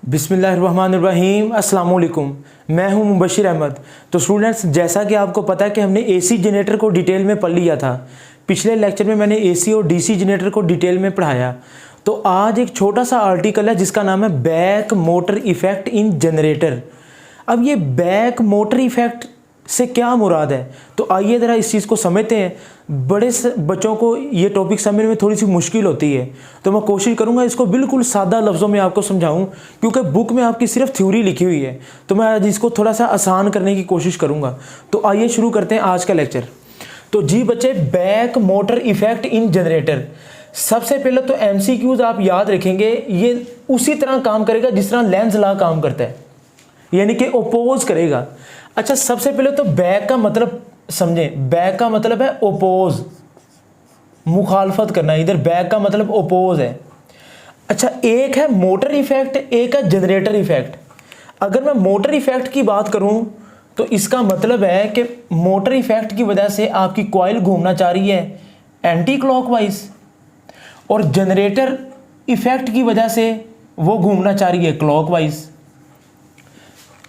बिस्मिल्लाहिर्रहमानिर्रहीम अस्सलाम वालेकुम। मैं हूं मुबशिर अहमद। तो स्टूडेंट्स, जैसा कि आपको पता है कि हमने एसी जनरेटर को डिटेल में पढ़ लिया था। पिछले लेक्चर में मैंने एसी और डीसी जनरेटर को डिटेल में पढ़ाया। तो आज एक छोटा सा आर्टिकल है जिसका नाम है back motor effect in generator. अब ये बैक मोटर इफेक्ट से क्या मुराद है, तो आइए ज़रा इस चीज़ को समझते हैं। बड़े बच्चों को ये टॉपिक समझने में थोड़ी सी मुश्किल होती है, तो मैं कोशिश करूंगा इसको बिल्कुल सादा लफ्ज़ों में आपको समझाऊं, क्योंकि बुक में आपकी सिर्फ थ्योरी लिखी हुई है। तो मैं आज इसको थोड़ा सा आसान करने की कोशिश करूंगा। तो आइए शुरू करते हैं आज का लेक्चर। तो जी बच्चे, back motor effect in generator. सबसे पहले तो MCQs आप याद रखेंगे, ये उसी तरह काम करेगा जिस तरह लेंज लॉ काम करता है, यानी कि ओपोज करेगा। अच्छा, सबसे पहले तो बैक का मतलब समझें। बैक का मतलब है ओपोज, मुखालफत करना। इधर बैक का मतलब ओपोज है। अच्छा, एक है मोटर इफेक्ट, एक है जनरेटर इफेक्ट। अगर मैं मोटर इफेक्ट की बात करूं तो इसका मतलब है कि मोटर इफेक्ट की वजह से आपकी कॉइल घूमना चाह रही है एंटी क्लॉकवाइज, और जनरेटर इफेक्ट की वजह से वो घूमना चाह रही है क्लॉकवाइज।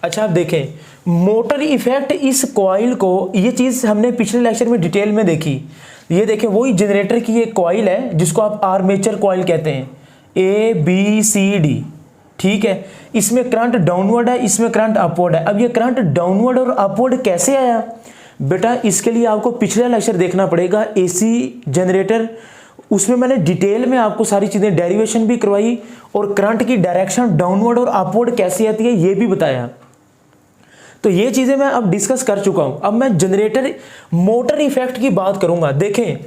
अच्छा, आप देखें मोटर इफेक्ट इस कॉइल को, ये चीज़ हमने पिछले लेक्चर में डिटेल में देखी। ये देखें, वही जनरेटर की एक कॉइल है जिसको आप आर्मेचर कॉइल कहते हैं, ABCD, ठीक है। इसमें करंट डाउनवर्ड है, इसमें करंट अपवर्ड है। अब ये करंट डाउनवर्ड और अपवर्ड कैसे आया बेटा, इसके लिए आपको पिछला लेक्चर देखना पड़ेगा, AC जनरेटर। उसमें मैंने डिटेल में आपको सारी चीज़ें, डेरिवेशन भी करवाई और करंट की डायरेक्शन डाउनवर्ड और अपवर्ड कैसे आती है ये भी बताया। तो ये चीज़ें मैं अब डिस्कस कर चुका हूं। अब मैं जनरेटर मोटर इफेक्ट की बात करूंगा। देखें,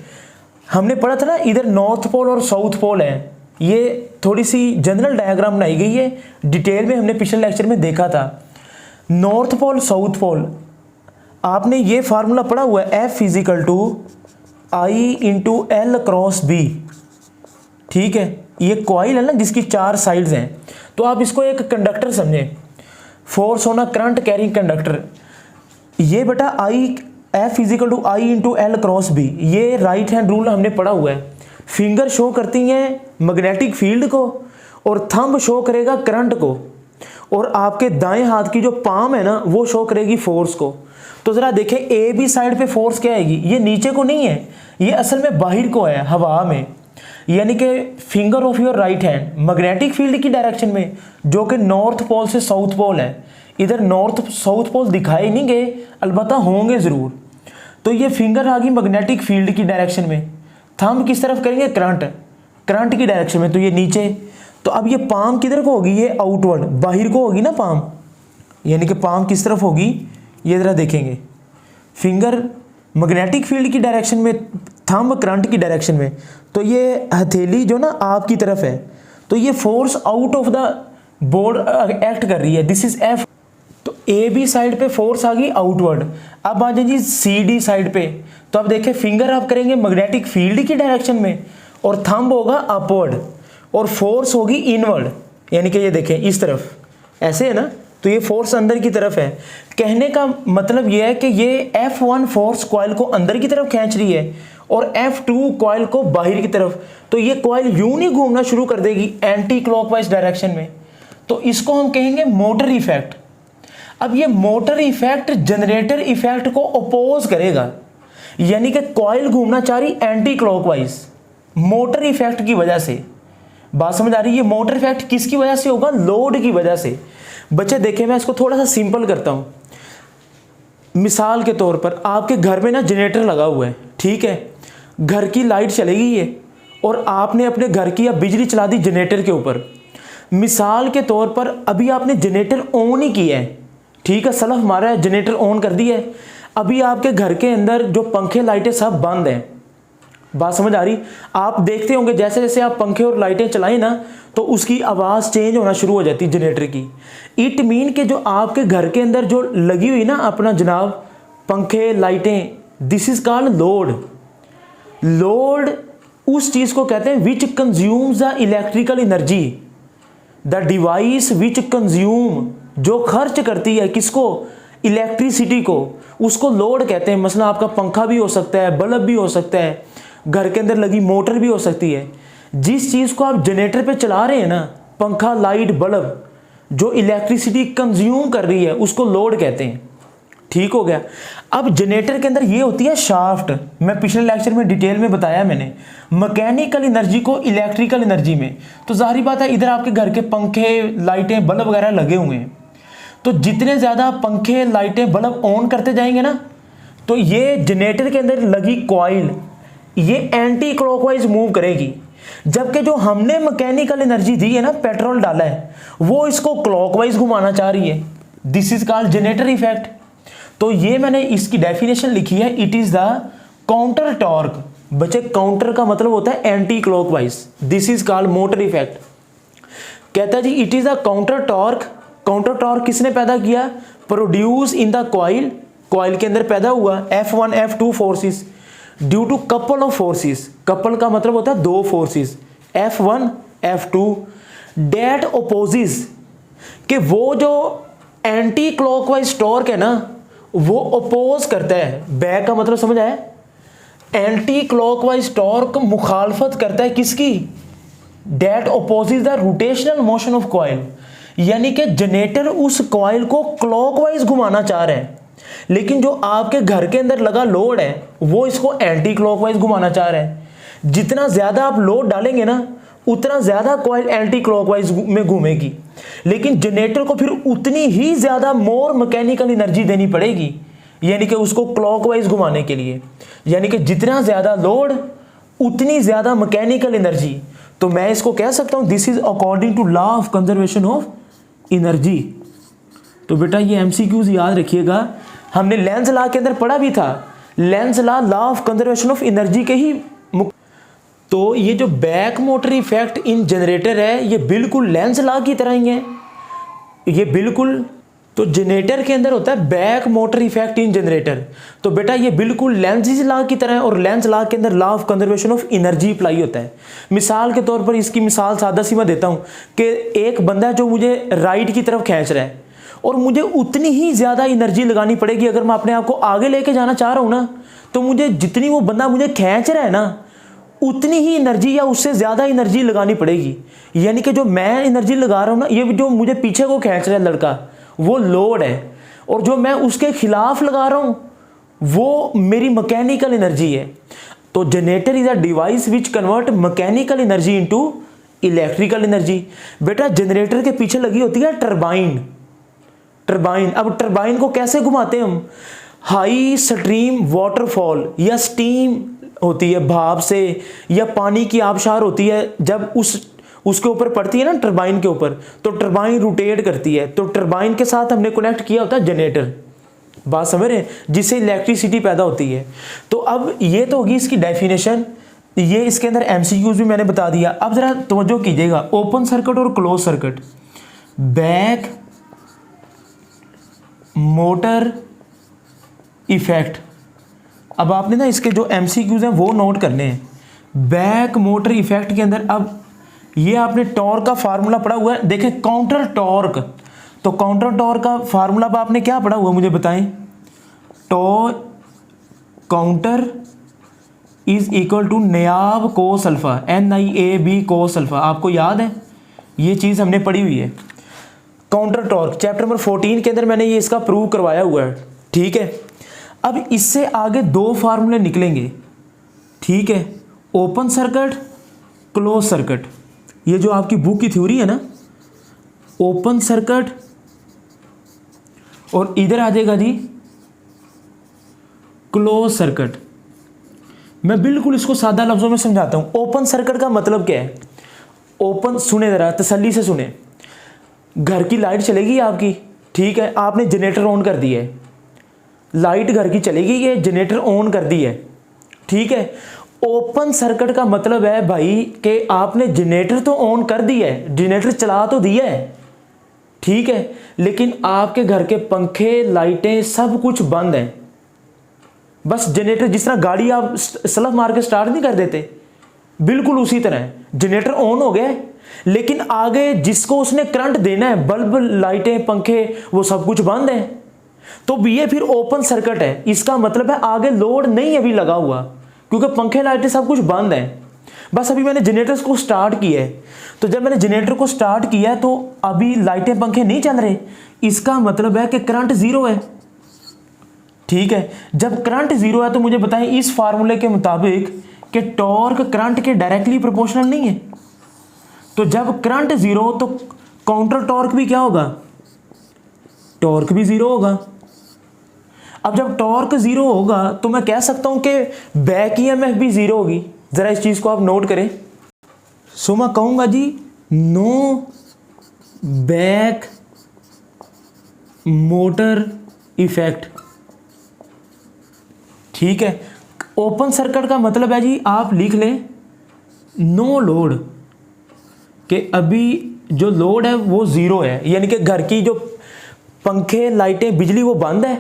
हमने पढ़ा था ना, इधर नॉर्थ पोल और साउथ पोल है। ये थोड़ी सी जनरल डायग्राम बनाई गई है, डिटेल में हमने पिछले लेक्चर में देखा था। नॉर्थ पोल साउथ पोल, आपने ये फार्मूला पढ़ा हुआ है, F = I × L × B, ठीक है। ये कॉइल है ना जिसकी 4 साइड्स हैं। तो आप इसको एक कंडक्टर समझें, फोर्स होना करंट कैरिंग कंडक्टर। ये बेटा F = I × L × B, ये राइट हैंड रूल हमने पढ़ा हुआ है। फिंगर शो करती हैं मैग्नेटिक फील्ड को और थंब शो करेगा करंट को, और आपके दाएं हाथ की जो पाम है ना वो शो करेगी फोर्स को। तो जरा देखें, AB साइड पे फोर्स क्या आएगी, ये नीचे को नहीं है, ये असल में बाहर को है, हवा में, यानी कि finger of your right hand magnetic field की डायरेक्शन में, जो कि नॉर्थ पोल से साउथ पोल है। इधर नॉर्थ साउथ पोल दिखाए नहीं गए, अलबत्ता होंगे ज़रूर। तो ये फिंगर आ गई मैग्नेटिक फील्ड की डायरेक्शन में, थंब किस तरफ करेंगे, करंट की डायरेक्शन में, तो ये नीचे। तो अब ये पाम किधर को होगी, ये आउटवर्ड, बाहर को होगी ना पाम, यानी कि पाम किस तरफ होगी, ये ज़रा देखेंगे, फिंगर मैग्नेटिक फील्ड की डायरेक्शन में, थंब करंट की डायरेक्शन में। तो ये हथेली जो ना आपकी तरफ है, तो ये force out of the board act कर रही है, दिस इज F। तो AB साइड पे फोर्स आ गई आउटवर्ड। अब आ जाए जी CD साइड पे, तो अब देखें, फिंगर आप करेंगे मैग्नेटिक फील्ड की डायरेक्शन में और थंब होगा अपवर्ड, और फोर्स होगी इनवर्ड, यानी कि ये देखें इस तरफ, ऐसे है ना, तो ये फोर्स अंदर की तरफ है। कहने का मतलब ये है कि ये F1 फोर्स कॉइल को अंदर की तरफ खींच रही है और F2 कॉइल को बाहर की तरफ। तो ये कॉइल यूं नहीं घूमना शुरू कर देगी एंटी क्लॉकवाइज डायरेक्शन में, तो इसको हम कहेंगे मोटर इफेक्ट। अब ये मोटर इफेक्ट जनरेटर इफेक्ट को अपोज करेगा, यानी कि कॉइल घूमना चाह रही एंटी क्लॉकवाइज मोटर इफेक्ट की वजह से। बात समझ आ रही है? ये मोटर इफेक्ट किसकी वजह से होगा, लोड की वजह से। बच्चे देखें, मैं इसको थोड़ा सा सिंपल करता हूं। मिसाल के तौर पर आपके घर में ना जनरेटर लगा हुआ है, ठीक है, घर की लाइट चली गई है और आपने अपने घर की या बिजली चला दी जनरेटर के ऊपर। मिसाल के तौर पर अभी आपने जनरेटर ऑन ही किया है, ठीक है, सलफ मारा है, जनरेटर ऑन कर दिया है। अभी आपके घर के अंदर जो पंखे लाइटें सब बंद हैं। बात समझ आ रही? आप देखते होंगे जैसे जैसे आप पंखे और लाइटें चलाएं ना, तो उसकी आवाज़ चेंज होना शुरू हो जाती है जनरेटर की। इट मीन कि जो आपके घर के अंदर जो लगी हुई ना अपना जनाब पंखे लाइटें, this is called load. Load उस चीज़ को कहते हैं which consumes the electrical energy, the device which consume, जो खर्च करती है किसको, इलेक्ट्रिसिटी को, उसको लोड कहते हैं। मसला आपका पंखा भी हो सकता है, बल्ब भी हो सकता है, घर के अंदर लगी मोटर भी हो सकती है। जिस चीज़ को आप जनरेटर पे चला रहे हैं ना, पंखा लाइट बल्ब, जो इलेक्ट्रिसिटी कंज्यूम कर रही है उसको लोड कहते हैं। ठीक हो गया। अब जनरेटर के अंदर ये होती है शाफ्ट। मैं पिछले लेक्चर में डिटेल में बताया मैंने, मैकेनिकल एनर्जी को इलेक्ट्रिकल एनर्जी में। तो जाहिर बात है इधर आपके घर के पंखे, लाइटें, बल्ब वगैरह लगे हुए हैं, तो जितने ज़्यादा पंखे, लाइटें, बल्ब ऑन करते जाएंगे ना, तो ये जनरेटर के अंदर लगी कॉइल ये एंटी क्लॉकवाइज मूव करेगी। जबकि जो हमने मैकेनिकल एनर्जी दी है ना, पेट्रोल डाला है, वो इसको क्लॉकवाइज घुमाना चाह रही है। This is called generator effect. तो ये मैंने इसकी डेफिनेशन लिखी है, it is the counter torque. बच्चे काउंटर का मतलब होता है anti clockwise. This is called motor effect. कहता है जी it is the counter torque. Counter torque किसने पैदा किया? Produce in the coil, coil के अंदर पैदा हुआ F1 F2 forces due to couple of forces. Couple का मतलब होता है दो फोर्सेस, F1 F2 डेट ओपोजिस, कि वो जो एंटी क्लॉकवाइज टॉर्क है ना वो अपोज करता है। बैक का मतलब समझ आया? एंटी क्लॉकवाइज टॉर्क मुखालफत करता है किसकी? That opposes the rotational motion of coil. यानी कि जनरेटर उस कॉइल को क्लॉकवाइज घुमाना चाह रहा है, लेकिन जो आपके घर के अंदर लगा लोड है वो इसको एंटी क्लॉकवाइज घुमाना चाह रहा है। जितना ज्यादा आप लोड डालेंगे ना उतना ज्यादा कॉइल एंटी क्लॉकवाइज में घूमेगी, लेकिन जनरेटर को फिर उतनी ही ज्यादा मोर मैकेनिकल एनर्जी देनी पड़ेगी, यानी कि उसको क्लॉकवाइज घुमाने के लिए। यानी कि जितना ज्यादा लोड उतनी ज्यादा मैकेनिकल एनर्जी। तो मैं इसको कह सकता हूं this is according to law of conservation of energy. तो बेटा ये एमसीक्यूज याद रखिएगा, हमने लेंज लॉ के अंदर पढ़ा भी था। Lenz law of conservation of energy के ही तो ये जो back motor effect in generator है ये बिल्कुल लेंज लॉ की तरह ही है। ये बिल्कुल, तो जनरेटर के अंदर होता है back motor effect in generator. तो बेटा ये बिल्कुल लेंज लॉ की तरह है, और लेंज लॉ के अंदर law of conservation of energy apply होता है। मिसाल के तौर पर इसकी मिसाल सादा सी मैं देता हूँ कि एक बंदा जो मुझे राइट की तरफ खींच रहा है, और मुझे उतनी ही ज़्यादा एनर्जी लगानी पड़ेगी अगर मैं अपने आप को आगे लेके जाना चाह रहा हूँ ना, तो मुझे जितनी वो बंदा मुझे खींच रहा है ना उतनी ही एनर्जी या उससे ज़्यादा एनर्जी लगानी पड़ेगी। यानी कि जो मैं एनर्जी लगा रहा हूँ ना, ये जो मुझे पीछे को खींच रहा है लड़का वो लोड है, और जो मैं उसके खिलाफ लगा रहा हूँ वो मेरी मैकेनिकल एनर्जी है। तो generator is a device which convert mechanical energy into electrical energy. बेटा जनरेटर के पीछे लगी होती है टरबाइन। टरबाइन, अब टरबाइन को कैसे घुमाते हैं हम? हाई स्ट्रीम वाटरफॉल या स्टीम होती है भाप से, या पानी की आबशार होती है, जब उसके ऊपर पड़ती है ना टरबाइन के ऊपर, तो टरबाइन रोटेट करती है। तो टरबाइन के साथ हमने कनेक्ट किया होता है जनरेटर। बात समझ रहे हैं? जिससे इलेक्ट्रिसिटी पैदा होती है। तो अब ये तो होगी इसकी डेफिनेशन। ये इसके अंदर एमसीक्यूज भी मैंने बता दिया। अब जरा तवज्जो कीजिएगा, ओपन सर्किट और close circuit, back motor effect. अब आपने ना इसके जो एमसीक्यूज हैं वो नोट करने हैं। बैक मोटर इफेक्ट के अंदर अब ये आपने टॉर्क का फार्मूला पढ़ा हुआ है। देखें काउंटर टॉर्क, तो काउंटर टॉर्क का फार्मूला आपने क्या पढ़ा हुआ मुझे बताएं? काउंटर इज इक्वल टू नायाब cos alpha, NIAB cos alpha. आपको याद है ये चीज़ हमने पढ़ी हुई है। काउंटर टॉर्क चैप्टर नंबर 14 के अंदर मैंने ये इसका प्रूव करवाया हुआ है। ठीक है, अब इससे आगे दो फार्मूले निकलेंगे। ठीक है, ओपन सर्किट, क्लोज सर्किट। ये जो आपकी बुक की थ्योरी है ना, ओपन सर्किट, और इधर आ जाएगा जी क्लोज सर्किट। मैं बिल्कुल इसको सादा लफ्जों में समझाता हूं। ओपन सर्किट का मतलब क्या है? ओपन, सुने जरा तसल्ली से सुने। घर की लाइट चलेगी आपकी, ठीक है, आपने जनरेटर ऑन कर दिया है, लाइट घर की चलेगी, ये जनरेटर ऑन कर दी है। ठीक है, ओपन सर्किट का मतलब है भाई कि आपने जनरेटर तो ऑन कर दिया है, जनरेटर चला तो दिया है, ठीक है, लेकिन आपके घर के पंखे, लाइटें सब कुछ बंद हैं। बस जनरेटर, जिस तरह गाड़ी आप स्लफ मार के स्टार्ट नहीं कर देते, बिल्कुल उसी तरह जनरेटर ऑन हो गया, लेकिन आगे जिसको उसने करंट देना है, बल्ब, लाइटें, पंखे, वो सब कुछ बंद है। तो ये फिर ओपन सर्किट है। इसका मतलब है आगे लोड नहीं अभी लगा हुआ, क्योंकि पंखे, लाइटें सब कुछ बंद है। बस अभी मैंने जनरेटर्स को स्टार्ट किया है, तो जब मैंने जनरेटर को स्टार्ट किया है तो अभी लाइटें पंखे नहीं चल रहे, इसका मतलब है कि करंट ज़ीरो है। ठीक है, जब करंट ज़ीरो है तो मुझे बताएं इस फार्मूले के मुताबिक कि टॉर्क करंट के डायरेक्टली प्रोपोर्शनल नहीं है। तो जब करंट ज़ीरो हो तो काउंटर टॉर्क भी क्या होगा, टॉर्क भी ज़ीरो होगा। अब जब टॉर्क ज़ीरो होगा तो मैं कह सकता हूं कि बैक ईएमएफ भी ज़ीरो होगी। ज़रा इस चीज़ को आप नोट करें। सो मैं कहूँगा जी नो बैक मोटर इफेक्ट। ठीक है, ओपन सर्किट का मतलब है जी आप लिख लें नो लोड, कि अभी जो लोड है वो ज़ीरो है, यानी कि घर की जो पंखे लाइटें बिजली वो बंद है।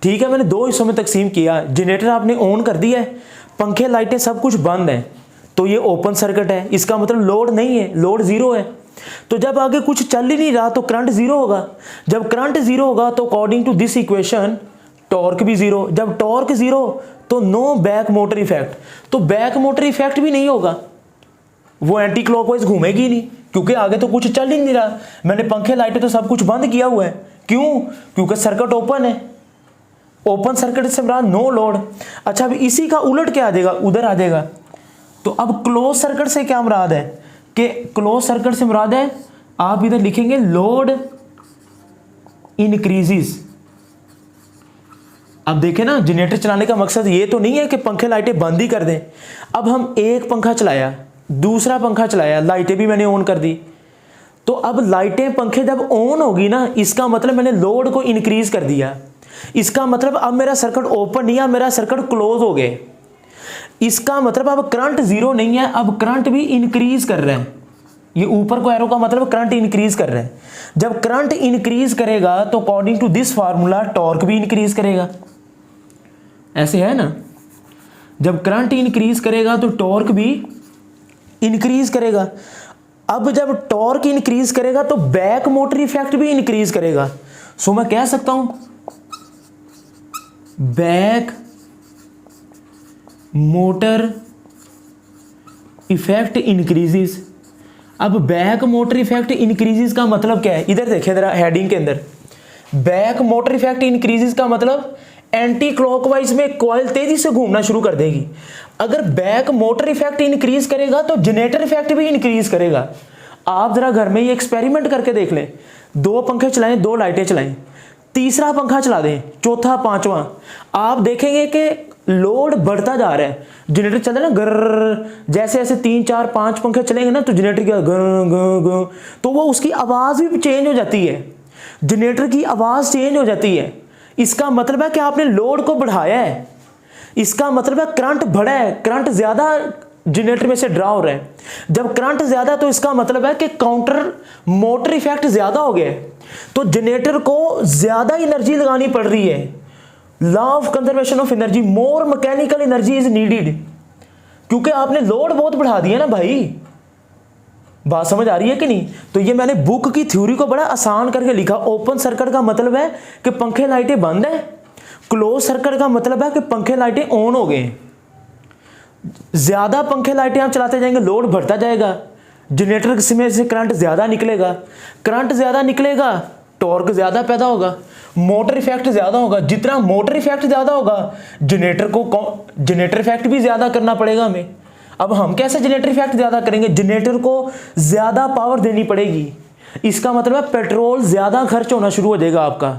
ठीक है, मैंने दो हिस्सों में तकसीम किया, जनरेटर आपने ऑन कर दिया है, पंखे लाइटें सब कुछ बंद है, तो ये ओपन सर्किट है, इसका मतलब लोड नहीं है, लोड ज़ीरो है। तो जब आगे कुछ चल ही नहीं रहा तो करंट ज़ीरो होगा। जब करंट ज़ीरो होगा तो according to this equation torque भी ज़ीरो। जब टॉर्क ज़ीरो तो नो बैक मोटर इफेक्ट, तो बैक मोटर इफेक्ट भी नहीं होगा, वो एंटी क्लॉकवाइज घूमेगी नहीं, क्योंकि आगे तो कुछ चल ही नहीं रहा। मैंने पंखे लाइटें तो सब कुछ बंद किया हुआ है, क्यों? क्योंकि सर्किट ओपन है। ओपन सर्किट से मुराद नो लोड। अच्छा, अभी इसी का उलट क्या आ जाएगा, उधर आ जाएगा। तो अब क्लोज सर्किट से क्या मुराद है, कि क्लोज सर्किट से मुराद है आप इधर लिखेंगे लोड इंक्रीजेस। अब देखें ना, जनरेटर चलाने का मकसद ये तो नहीं है कि पंखे लाइटें बंद ही कर दें। अब हम एक पंखा चलाया, दूसरा पंखा चलाया, लाइटें भी मैंने ऑन कर दी, तो अब लाइटें पंखे जब ऑन होगी ना, इसका मतलब मैंने लोड को इंक्रीज कर दिया। इसका मतलब अब मेरा सर्किट ओपन नहीं है, मेरा सर्किट क्लोज हो गया। इसका मतलब अब करंट ज़ीरो नहीं है, अब करंट भी इंक्रीज कर रहे हैं। ये ऊपर को एरो का मतलब करंट इंक्रीज कर रहे हैं। जब करंट इंक्रीज करेगा तो according to this formula torque भी इंक्रीज करेगा, ऐसे है ना। जब करंट इंक्रीज करेगा तो टॉर्क भी इंक्रीज करेगा। अब जब टॉर्क इंक्रीज करेगा तो बैक मोटर इफेक्ट भी इंक्रीज करेगा। सो मैं कह सकता हूं बैक मोटर इफेक्ट इंक्रीजेस। अब बैक मोटर इफेक्ट इंक्रीजेस का मतलब क्या है, इधर देखिए जरा हेडिंग के अंदर, बैक मोटर इफेक्ट इंक्रीजेस का मतलब एंटी क्लॉकवाइज में कॉइल तेजी से घूमना शुरू कर देगी। अगर बैक मोटर इफेक्ट इंक्रीज करेगा तो जनरेटर इफेक्ट भी इंक्रीज करेगा। आप जरा घर में ये एक्सपेरिमेंट करके देख लें, दो पंखे चलाएं, दो लाइटें चलाएं, तीसरा पंखा चला दें, चौथा, पांचवा, आप देखेंगे कि लोड बढ़ता जा रहा है। जनरेटर चल रहा है ना गर, जैसे जैसे 3 4 5 पंखे चलेंगे ना तो जनरेटर क्या ग ग ग, तो वो उसकी आवाज़ भी चेंज हो जाती है, जनरेटर की आवाज़ चेंज हो जाती है। इसका मतलब है कि आपने लोड को बढ़ाया है, इसका मतलब है करंट बढ़ा है, करंट ज़्यादा जनरेटर में से ड्रा हो रहा है। जब करंट ज़्यादा तो इसका मतलब है कि काउंटर मोटर इफेक्ट ज़्यादा हो गया है, तो जनरेटर को ज़्यादा एनर्जी लगानी पड़ रही है। Law of conservation of energy, more mechanical energy is needed, क्योंकि आपने लोड बहुत बढ़ा दिया ना भाई। बात समझ आ रही है कि नहीं? तो ये मैंने बुक की थ्योरी को बड़ा आसान करके लिखा। ओपन सर्किट का मतलब है कि पंखे लाइटें बंद है, क्लोज सर्किट का मतलब है कि पंखे लाइटें ऑन हो गए। ज्यादा पंखे लाइटें आप चलाते जाएंगे, लोड बढ़ता जाएगा, जनरेटर में से करंट ज्यादा निकलेगा, करंट ज्यादा निकलेगा, टॉर्क ज्यादा पैदा होगा, मोटर इफेक्ट ज्यादा होगा। जितना मोटर इफेक्ट ज्यादा होगा, जनरेटर इफेक्ट भी ज्यादा करना पड़ेगा हमें। अब हम कैसे जनरेटर इफेक्ट ज्यादा करेंगे, जनरेटर को ज्यादा पावर देनी पड़ेगी। इसका मतलब है पेट्रोल ज्यादा खर्च होना शुरू हो जाएगा आपका।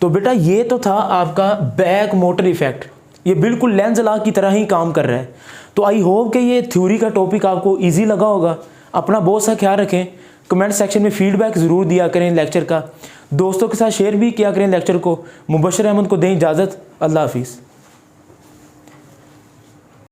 तो बेटा ये तो था आपका बैक मोटर इफेक्ट, ये बिल्कुल लेंस लॉ की तरह ही काम कर रहा है। तो आई होप कि ये थ्योरी का टॉपिक आपको इजी लगा होगा। अपना बहुत सा ख्याल रखें, कमेंट सेक्शन में फीडबैक ज़रूर दिया करें लेक्चर का, दोस्तों के साथ शेयर भी किया करें लेक्चर को। मुबशर अहमद को दें इजाज़त, अल्लाह हाफिज़।